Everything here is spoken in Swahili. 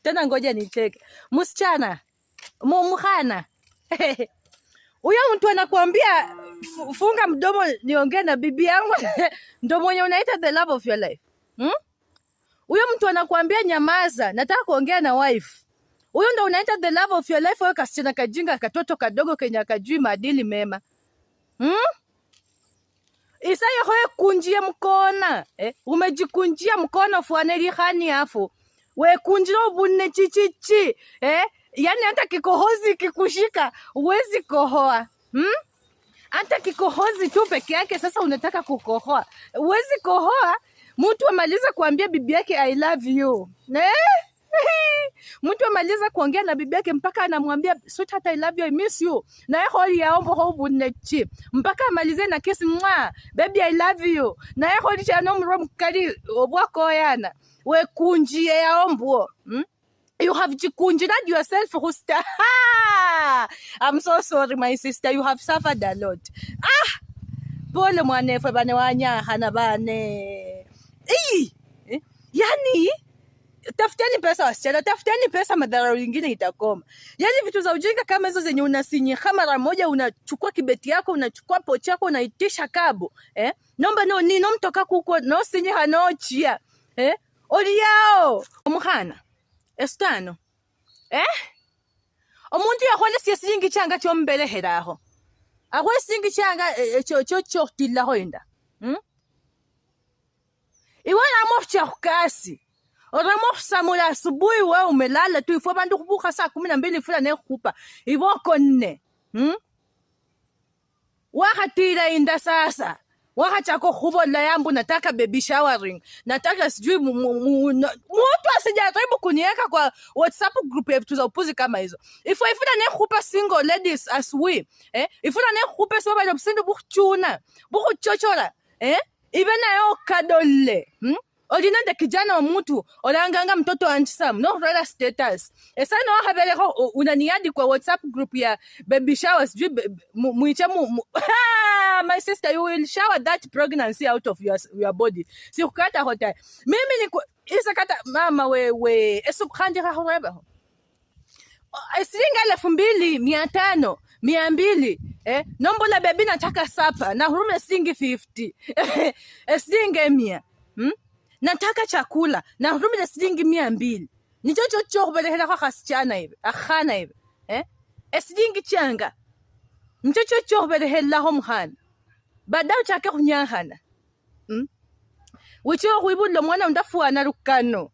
Tena ngoja nicheke. Msichana. Mkhana. Huyo mtu anakuambia funga mdomo niongee na bibi yangu ndio mwenye unaita the love of your life. Huyo mtu anakuambia nyamaza, nataka kuongea na wife. Huyo ndio unaita the love of your life, wewe kasichana kajinga katoto kadogo kenya kajui maadili mema. Isaye hoe kunjie mkona. Umejikunjia mkono fuaneli khani hafu. We kunjiro bunne chichichi. Yani hata kikohozi kikushika uwezi kohoa. Hata kikohozi tu peke yake sasa unataka kukohoa. Uwezi kohoa. Mtu amaliza kuambia bibi yake I love you. Mtu amaliza kuongea na bibi yake mpaka anamwambia sweetheart I love you, I miss you. Na yeye holi yaombo ho bunnechi. Mpaka amalize na kesi baby I love you. Na yeye holi cha nomro mkali obwako yana. We kunjie yaombo. You have jikunjirad yourself, Husta. I'm so sorry, my sister. You have suffered a lot. Pole mwanefe bane wanyahana bane. Yani, tafuteni pesa wasichana, tafuteni pesa, madharau ingine itakoma. Yani vitu za ujinga kama hizo zenye unasinyi mara moja, unachukua kibeti yako, unachukua pochi yako, unaitisha kabo. Nomba no ni nomtoka kuko no sinyi hanochia. Oli yao. Omuhana. Estano. Omuntu yakhole siyasingi changa chombeleheraho. Akhwe singi changa chotilaho enda. Iwe ramosha khukasi. Ramosha mula asubuhi wewe umelala tu ifo bantu kubuka saa 12 fula nekhupa. Iboko nne. Wakatira inda sasa. Wakachako khubola yambu nataka baby showering. Nataka sijui mtu asijaribu kuniweka kwa WhatsApp group yetu za upuzi kama hizo. Ifuna nekhupa single ladies as we. Ifuna nekhupa soba ya msindu buchuna. Buchochora. Ibena yo kadole. Ordinate kijana wa mtu olanganga mtoto handsome no rela status. Esa no habele ko unaniadi kwa WhatsApp group ya baby showers muicha my sister, you will shower that pregnancy out of your body. Si ukata hotel. Mimi ni isakata mama we esubkhandira horeba. Esilinga 2500 200 nombo la baby nataka sapa na hurume singi 50 esilinga 100 nataka chakula na hurume na silingi 200 ni chocho kubelehela kwa khasichana hivi akhana hivi esilingi changa mchocho kubelehela ho mkhana badao chake kunyahana wicho kuibulo mwana undafuana lukano